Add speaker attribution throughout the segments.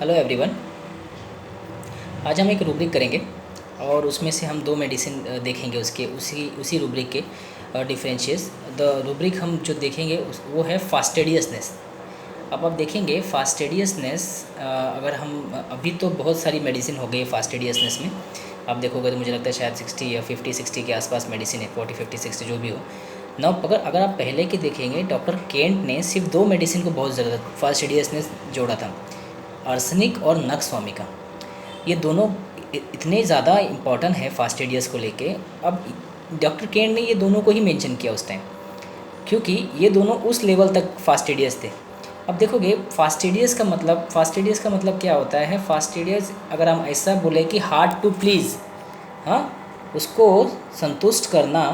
Speaker 1: Hello everyone. आज हम एक रूब्रिक करेंगे और उसमें से हम दो मेडिसिन देखेंगे, उसके उसी उसी रूब्रिक के डिफरेंशियस। द रूब्रिक हम जो देखेंगे वो है फास्टिडियसनेस। अब आप देखेंगे फास्टिडियसनेस, अगर हम अभी तो बहुत सारी मेडिसिन हो गई फास्टिडियसनेस में। आप देखोगे तो मुझे लगता है शायद 60 या 50-60 के आसपास मेडिसिन है, 40-50-60 जो भी हो। ना अगर आप पहले के देखेंगे, डॉक्टर केंट ने सिर्फ दो मेडिसिन को बहुत ज़्यादा फास्टिडियसनेस जोड़ा था, आर्सेनिक और नक्सवामिका। ये दोनों इतने ज़्यादा इम्पॉर्टेंट है फास्टिडियस को लेके। अब डॉक्टर केंट ने ये दोनों को ही मेंशन किया उस टाइम, क्योंकि ये दोनों उस लेवल तक फास्टिडियस थे। अब देखोगे फास्टिडियस का मतलब क्या होता है। फास्टिडियस अगर हम ऐसा बोले कि हार्ड टू प्लीज़, हाँ, उसको संतुष्ट करना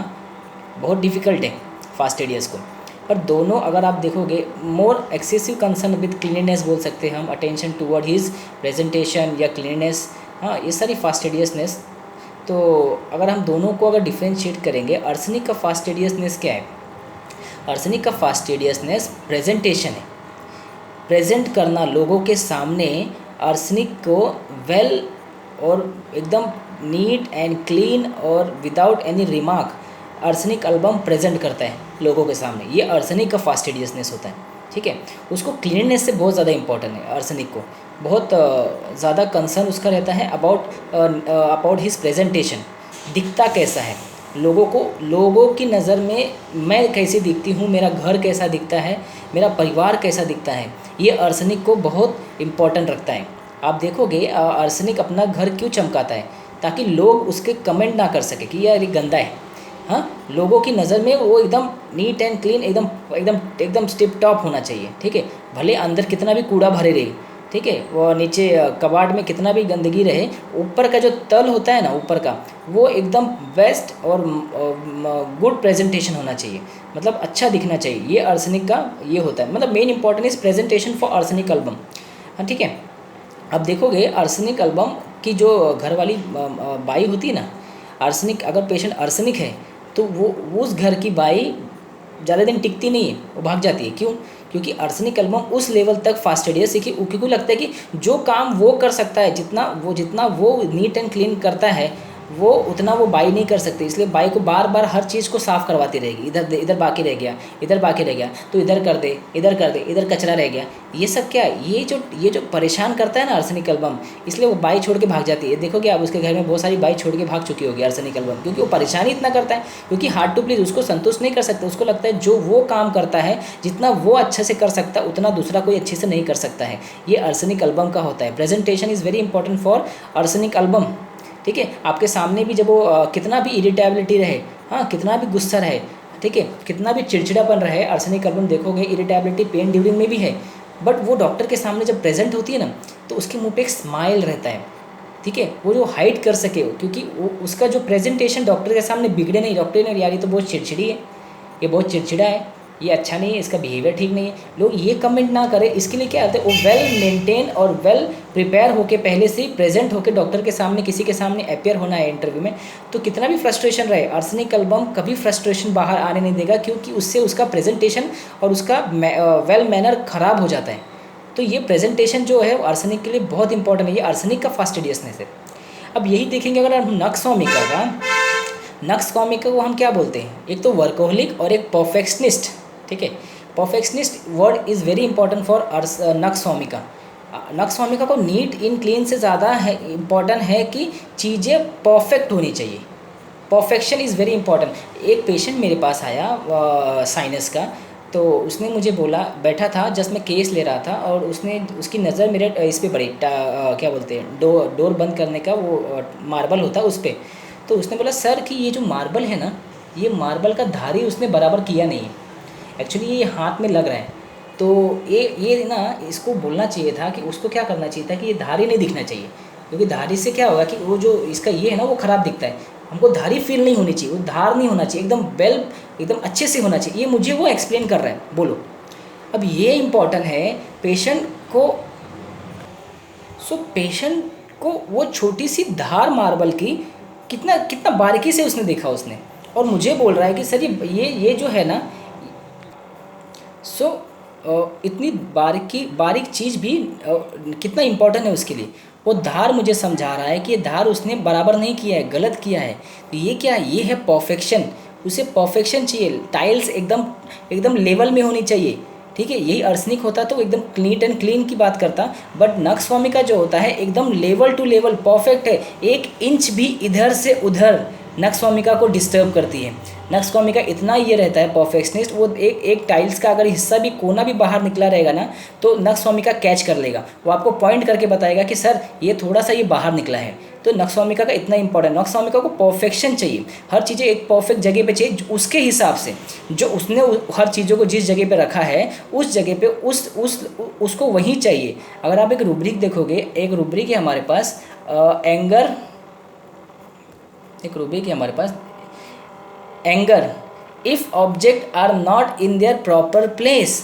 Speaker 1: बहुत डिफ़िकल्ट है फास्टिडियस को। पर दोनों अगर आप देखोगे, मोर एक्सेसिव कंसर्न विद क्लीननेस बोल सकते हैं हम, अटेंशन टूवर्ड हिज प्रेजेंटेशन या क्लीननेस, हाँ, ये सारी फास्टिडियसनेस। तो अगर हम दोनों को अगर डिफ्रेंशिएट करेंगे, आर्सेनिक का फास्टिडियसनेस क्या है। आर्सेनिक का फास्टिडियसनेस प्रेजेंटेशन है, प्रेजेंट करना लोगों के सामने आर्सेनिक को वेल और एकदम नीट एंड क्लीन और without any remark arsenic album present करता है लोगों के सामने। ये आर्सेनिक का फास्टिडियसनेस होता है, ठीक है। उसको क्लीननेस से बहुत ज़्यादा इंपॉर्टेंट है, आर्सेनिक को बहुत ज़्यादा कंसर्न उसका रहता है अबाउट हिज प्रेजेंटेशन। दिखता कैसा है लोगों की नज़र में, मैं कैसी दिखती हूँ, मेरा घर कैसा दिखता है, मेरा परिवार कैसा दिखता है, ये आर्सेनिक को बहुत इम्पोर्टेंट रखता है। आप देखोगे आर्सेनिक अपना घर क्यों चमकाता है, ताकि लोग उसके कमेंट ना कर सके कि यार ये गंदा है। हाँ, लोगों की नज़र में वो एकदम नीट एंड क्लीन, एकदम एकदम एकदम टिप टॉप होना चाहिए, ठीक है। भले अंदर कितना भी कूड़ा भरे रहे, ठीक है, वो नीचे कबाड़ में कितना भी गंदगी रहे, ऊपर का जो तल होता है ना, ऊपर का, वो एकदम बेस्ट और गुड प्रेजेंटेशन होना चाहिए, मतलब अच्छा दिखना चाहिए। ये आर्सेनिक का ये होता है, मतलब main important is presentation for arsenic album. हाँ, ठीक है। अब देखोगे आर्सेनिक एल्बम की जो घर वाली बाई होती है ना, आर्सेनिक, अगर पेशेंट आर्सेनिक है तो वो उस घर की बाई ज़्यादा दिन टिकती नहीं है, वो भाग जाती है। क्यों? क्योंकि आर्सेनिक एल्बम उस लेवल तक फास्टिडियस है कि क्योंकि लगता है कि जो काम वो कर सकता है, जितना वो नीट एंड क्लीन करता है, वो उतना वो बाई नहीं कर सकती। इसलिए बाई को बार बार हर चीज़ को साफ़ करवाती रहेगी। इधर बाकी रह गया, इधर बाकी रह गया तो इधर कर दे, इधर कर दे, इधर कचरा रह गया। ये सब क्या है, ये जो परेशान करता है ना आर्सेनिक एल्बम, इसलिए वो बाई छोड़ के भाग जाती है। देखोगे आप उसके घर में बहुत सारी बाई छोड़ के भाग चुकी होगी आर्सेनिक एल्बम, क्योंकि वो परेशानी इतना करता है। क्योंकि हार्ड टू प्लीज उसको संतुष्ट नहीं कर सकते। उसको लगता है जो वो काम करता है, जितना वो अच्छे से कर सकता है, उतना दूसरा कोई अच्छे से नहीं कर सकता है। ये आर्सेनिक एल्बम का होता है। Presentation is very important for arsenic album, ठीक है। आपके सामने भी जब वो कितना भी इरिटेबिलिटी रहे, हाँ, कितना भी गुस्सा रहे, ठीक है, कितना भी चिड़चिड़ापन रहे, आर्सेनिक एल्बम देखोगे इरिटेबिलिटी पेन ड्यूरिंग में भी है, बट वो डॉक्टर के सामने जब प्रेजेंट होती है ना, तो उसके मुंह पे एक स्माइल रहता है, ठीक है। वो जो हाइड कर सके, क्योंकि वो उसका जो प्रेजेंटेशन डॉक्टर के सामने बिगड़े नहीं। डॉक्टर ने यार ये तो बहुत चिड़चिड़ी है, ये बहुत चिड़चिड़ा है, ये अच्छा नहीं है, इसका बिहेवियर ठीक नहीं है, लोग ये कमेंट ना करें। इसके लिए क्या होता है, वो वेल मेंटेन और वेल प्रिपेयर होकर पहले से ही प्रेजेंट होकर डॉक्टर के सामने, किसी के सामने अपेयर होना है इंटरव्यू में। तो कितना भी फ्रस्ट्रेशन रहे, आर्सेनिक एल्बम कभी फ्रस्ट्रेशन बाहर आने नहीं देगा, क्योंकि उससे उसका प्रेजेंटेशन और उसका वेल मैनर ख़राब हो जाता है। तो ये प्रेजेंटेशन जो है आर्सेनिक के लिए बहुत इंपॉर्टेंट है। ये आर्सेनिक का फास्टिडियसनेस है। अब यही देखेंगे अगर हम नक्सवामिका का, नक्सवामिका को हम क्या बोलते हैं, एक तो वर्कोहलिक और एक परफेक्शनिस्ट, ठीक है। Perfectionist word is very important for nux vomica. Nux vomica को नीट इन क्लीन से ज़्यादा है इम्पॉर्टेंट है कि चीज़ें परफेक्ट होनी चाहिए। Perfection is very important. एक पेशेंट मेरे पास आया साइनस का, तो उसने मुझे बोला, बैठा था जस्ट मैं केस ले रहा था, और उसकी नज़र मेरे इस पे पड़ी, क्या बोलते हैं, डोर बंद करने का वो मार्बल होता है उस पर। तो उसने बोला सर कि ये जो मार्बल है ना, ये मार्बल का धारी उसने बराबर किया नहीं है, एक्चुअली ये हाथ में लग रहा है। तो ये ना, इसको बोलना चाहिए था कि उसको क्या करना चाहिए था कि ये धारी नहीं दिखना चाहिए, क्योंकि धारी से क्या होगा कि वो जो इसका ये है ना, वो ख़राब दिखता है। हमको धारी फील नहीं होनी चाहिए, वो धार नहीं होना चाहिए, एकदम वेल, एकदम अच्छे से होना चाहिए। ये मुझे वो एक्सप्लेन कर रहा है, बोलो। अब ये इम्पॉर्टेंट है पेशेंट को। पेशेंट को वो छोटी सी धार मार्बल की कितना कितना बारीकी से उसने देखा उसने, और मुझे बोल रहा है कि सर ये जो है ना, इतनी बारीक चीज़ भी कितना इम्पोर्टेंट है उसके लिए। वो धार मुझे समझा रहा है कि ये धार उसने बराबर नहीं किया है, गलत किया है। तो ये क्या है, ये है परफेक्शन। उसे परफेक्शन चाहिए, टाइल्स एकदम एकदम लेवल में होनी चाहिए। ठीक है, यही अर्सनिक होता तो एकदम नीट एंड क्लीन की बात करता, बट नक्स का जो होता है एकदम लेवल टू लेवल परफेक्ट है। 1 इंच भी इधर से उधर नक्स को डिस्टर्ब करती है। नक्स इतना ये रहता है परफेक्शनिस्ट, वो एक एक टाइल्स का अगर हिस्सा भी कोना भी बाहर निकला रहेगा ना, तो नक्स कैच कर लेगा। वो आपको पॉइंट करके बताएगा कि सर ये थोड़ा सा ये बाहर निकला है। तो नक्स का इतना इंपॉर्टेंट, नक्स को परफेक्शन चाहिए, हर चीज़ें एक परफेक्ट जगह पे चाहिए, उसके हिसाब से जो उसने हर चीज़ों को जिस जगह पे रखा है उस जगह पे उसको वही चाहिए। अगर आप एक रूब्रिक देखोगे, एक रूब्रिक है हमारे पास एंगर, एक रूब्रिक है हमारे पास anger, if object are not in their proper place.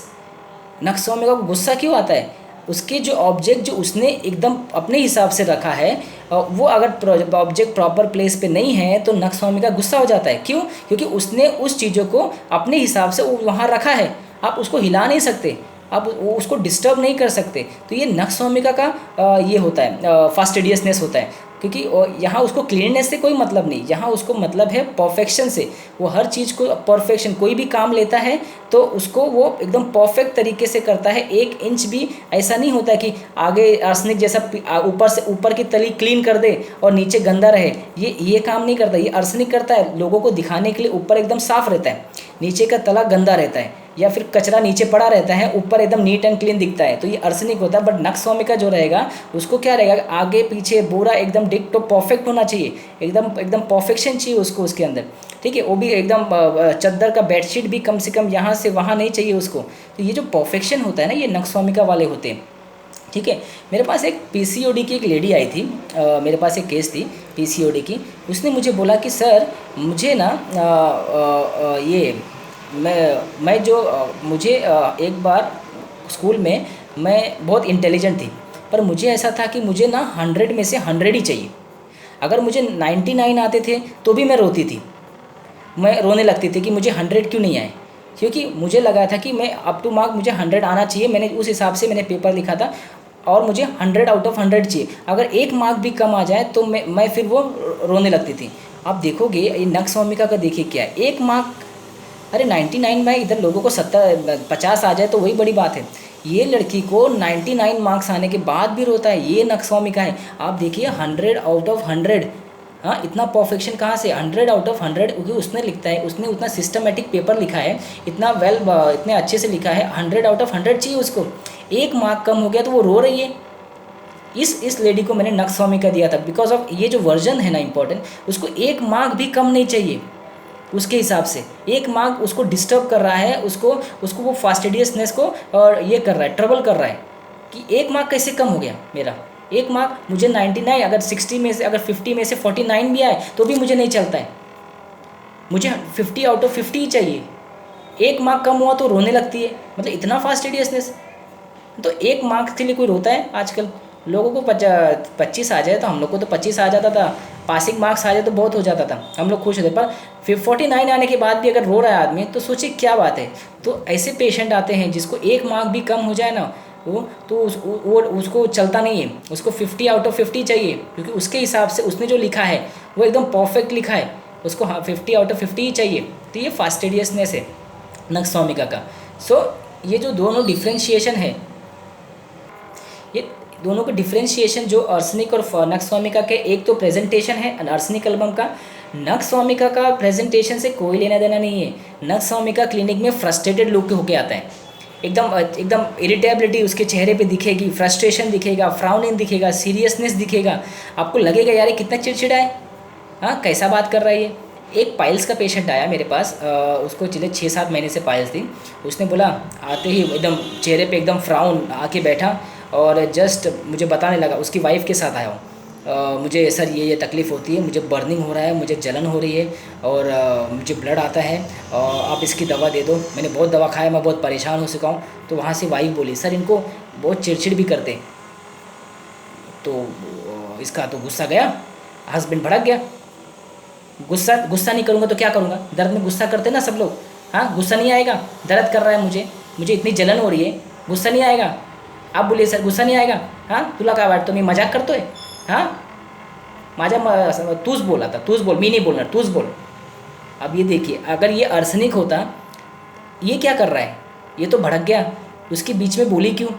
Speaker 1: नक्स को गुस्सा क्यों आता है, उसके जो ऑब्जेक्ट जो उसने एकदम अपने हिसाब से रखा है वो अगर ऑब्जेक्ट प्रॉपर प्लेस पे नहीं है तो नक्स का गुस्सा हो जाता है। क्यों, क्योंकि उसने उस चीज़ों को अपने हिसाब से वहाँ रखा है, आप उसको हिला नहीं सकते, आप उसको डिस्टर्ब नहीं कर सकते। तो ये नक्स का ये होता है, फास्टिडियसनेस होता है। क्योंकि यहाँ उसको क्लीननेस से कोई मतलब नहीं, यहाँ उसको मतलब है परफेक्शन से। वो हर चीज़ को परफेक्शन, कोई भी काम लेता है तो उसको वो एकदम परफेक्ट तरीके से करता है। 1 इंच भी ऐसा नहीं होता कि आगे आर्सेनिक जैसा ऊपर से ऊपर की तली क्लीन कर दे और नीचे गंदा रहे, ये काम नहीं करता। ये आर्सेनिक करता है लोगों को दिखाने के लिए, ऊपर एकदम साफ रहता है, नीचे का तला गंदा रहता है, या फिर कचरा नीचे पड़ा रहता है, ऊपर एकदम नीट एंड क्लीन दिखता है, तो ये आर्सेनिक होता है। बट नक्स जो रहेगा उसको क्या रहेगा, आगे पीछे पूरा एकदम डिक्टो परफेक्ट होना चाहिए, एकदम एकदम परफेक्शन चाहिए उसको उसके अंदर। ठीक है, वो भी एकदम चद्दर का बेडशीट भी कम से कम यहाँ से वहाँ नहीं चाहिए उसको। तो ये जो परफेक्शन होता है ना, ये नक्स वाले होते हैं। ठीक है, मेरे पास एक पीसीओडी की एक लेडी आई थी, मेरे पास एक केस थी पीसीओडी की। उसने मुझे बोला कि सर मुझे ना ये मैं जो मुझे एक बार स्कूल में मैं बहुत इंटेलिजेंट थी, पर मुझे ऐसा था कि मुझे ना 100 में से 100 ही चाहिए। अगर मुझे 99 आते थे तो भी मैं रोती थी, मैं रोने लगती थी कि मुझे 100 क्यों नहीं आए, क्योंकि मुझे लगा था कि मैं अप टू मार्क मुझे 100 आना चाहिए। मैंने उस हिसाब से मैंने पेपर लिखा था और मुझे 100 आउट ऑफ 100 चाहिए। अगर 1 मार्क भी कम आ जाए तो मैं फिर वो रोने लगती थी। आप देखोगे ये नक्स का देखिए क्या है, 1 मार्क, अरे 99 में इधर लोगों को 50 आ जाए तो वही बड़ी बात है। ये लड़की को 99 मार्क्स आने के बाद भी रोता है, ये नक्स है। आप देखिए 100 आउट ऑफ 100, हाँ इतना परफेक्शन कहाँ से, 100 आउट ऑफ 100, क्योंकि उसने लिखता है, उसने उतना सिस्टमेटिक पेपर लिखा है, इतना इतने अच्छे से लिखा है, 100 आउट ऑफ 100 चाहिए उसको। 1 मार्क कम हो गया तो वो रो रही है। इस लेडी को मैंने नक्स का दिया था, बिकॉज ऑफ ये जो वर्जन है ना इम्पोर्टेंट, उसको 1 मार्क भी कम नहीं चाहिए उसके हिसाब से। 1 मार्क उसको डिस्टर्ब कर रहा है, उसको वो फास्टिडियसनेस को और ये कर रहा है, ट्रबल कर रहा है कि 1 मार्क कैसे कम हो गया मेरा। 1 मार्क मुझे 99, अगर 60 में से, अगर 50 में से 49 भी आए तो भी मुझे नहीं चलता है, मुझे 50 आउट ऑफ 50 ही चाहिए। 1 मार्क कम हुआ तो रोने लगती है, मतलब इतना फास्टिडियसनेस। तो 1 मार्क के लिए कोई रोता है आजकल? लोगों को 25 आ जाए तो, हम लोग को तो 25 आ जाता था, पासिंग मार्क्स आ जाए तो बहुत हो जाता था, हम लोग खुश होते। पर फिर 49 आने के बाद भी अगर रो रहा है आदमी तो सोचिए क्या बात है। तो ऐसे पेशेंट आते हैं जिसको 1 मार्क भी कम हो जाए ना, वो तो उसको चलता नहीं है, उसको 50 आउट ऑफ 50 चाहिए, क्योंकि उसके हिसाब से उसने जो लिखा है वो एकदम परफेक्ट लिखा है, उसको 50 आउट ऑफ 50 ही चाहिए। तो ये फास्टिडियसनेस है नक्स का। सो ये जो दोनों डिफ्रेंशिएशन है, ये दोनों का डिफ्रेंशिएशन जो आर्सेनिक और नक्स के, एक तो प्रेजेंटेशन है आर्सेनिक एल्बम का, नक्स का प्रेजेंटेशन से कोई लेना देना नहीं है। नक्स क्लिनिक में फ्रस्ट्रेटेड लुक होके आता है, एकदम एकदम इरिटेबिलिटी उसके चेहरे पे दिखेगी, फ्रस्ट्रेशन दिखेगा, फ्राउनिंग दिखेगा, सीरियसनेस दिखेगा, आपको लगेगा यार ये कितना चिड़चिड़ा है, हाँ कैसा बात कर रहा है ये। एक पाइल्स का पेशेंट आया मेरे पास, उसको चले 6-7 महीने से पाइल्स थी। उसने बोला, आते ही एकदम चेहरे पे एकदम फ्राउन आके बैठा और जस्ट मुझे बताने लगा, उसकी वाइफ के साथ आया हूँ, मुझे सर ये तकलीफ़ होती है, मुझे बर्निंग हो रहा है, मुझे जलन हो रही है और मुझे ब्लड आता है, आप इसकी दवा दे दो, मैंने बहुत दवा खाया, मैं बहुत परेशान हो चुका हूँ। तो वहाँ से वाइफ बोली, सर इनको बहुत चिड़चिड़ भी करते। तो इसका तो गुस्सा गया, हस्बैंड भड़क गया, गुस्सा नहीं करूँगा तो क्या करूँगा, दर्द में गुस्सा करते ना सब लोग, हाँ गुस्सा नहीं आएगा, दर्द कर रहा है मुझे, मुझे इतनी जलन हो रही है, गुस्सा नहीं आएगा? आप बोलिए सर, गुस्सा नहीं आएगा? हाँ, तुला काय वाटतं मी मजाक करतोय? हाँ, तूच बोल, आता तूच बोल, मी नहीं बोलना, तूच बोल. अब ये देखिए, अगर ये अर्सनिक होता, ये क्या कर रहा है, ये तो भड़क गया, उसके बीच में बोली क्यों?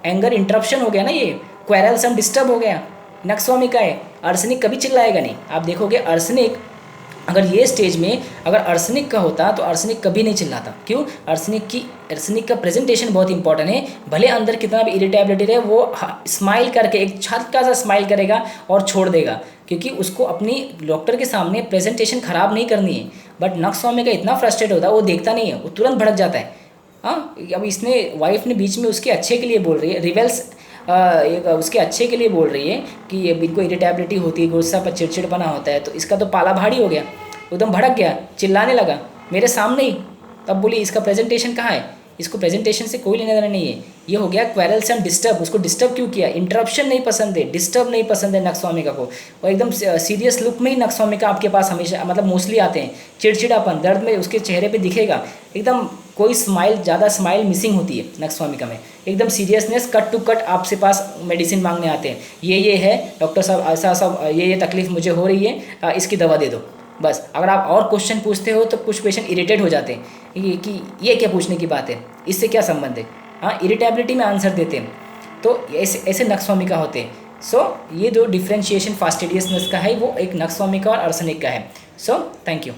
Speaker 1: एंगर इंटरप्शन हो गया ना, ये क्वेरल्सम डिस्टर्ब हो गया. नक्सवामी का है, अर्सनिक कभी चिल्लाएगा नहीं. आप देखोगे अर्सनिक अगर ये स्टेज में अगर अर्सनिक का होता तो अर्सनिक कभी नहीं चिल्लाता. क्यों? अर्सनिक का प्रेजेंटेशन बहुत इंपॉर्टेंट है. भले अंदर कितना भी इरिटेबिलिटी रहे, वो स्माइल करके एक हल्का सा स्माइल करेगा और छोड़ देगा, क्योंकि उसको अपनी डॉक्टर के सामने प्रेजेंटेशन ख़राब नहीं करनी है. बट नक्सवामी का इतना फ्रस्ट्रेट होता है, वो देखता नहीं है, वो तुरंत भड़क जाता है. हाँ, अब इसने वाइफ ने बीच में उसके अच्छे के लिए बोल रही है, रिवेल्स एक उसके अच्छे के लिए बोल रही है कि ये इनको इरिटेबिलिटी होती है, गुस्सा पर चिड़चिड़पना होता है, तो इसका तो पाला भारी हो गया, एकदम भड़क गया, चिल्लाने लगा मेरे सामने ही. तब बोली इसका प्रेजेंटेशन कहाँ है? इसको प्रेजेंटेशन से कोई लेना देना नहीं है. ये हो गया क्वेरल्सम डिस्टर्ब. उसको डिस्टर्ब क्यों किया? इंटरप्शन नहीं पसंद है, डिस्टर्ब नहीं पसंद है नक्सवामिका को. और एकदम सीरियस लुक में ही नक्सवामिका आपके पास हमेशा मतलब मोस्टली आते हैं. चिड़चिड़ापन, दर्द में उसके चेहरे पे दिखेगा, एकदम कोई स्माइल, ज़्यादा स्माइल मिसिंग होती है नक्सवामिका में. एकदम सीरियसनेस, कट टू कट आपसे पास मेडिसिन मांगने आते हैं. ये है डॉक्टर साहब, ऐसा सब ये तकलीफ़ मुझे हो रही है, इसकी दवा दे दो. बस. अगर आप और क्वेश्चन पूछते हो तो कुछ पेशेंट इरिटेट हो जाते हैं ये क्या पूछने की बात है, इससे क्या संबंध है. हाँ, इरिटेबिलिटी में आंसर देते हैं. तो ऐसे नक्सवामिका होते हैं. सो ये जो डिफ्रेंशिएशन फास्टिडियसनेस का है, वो एक नक्सवामिका और अर्सनिक का है. So thank you.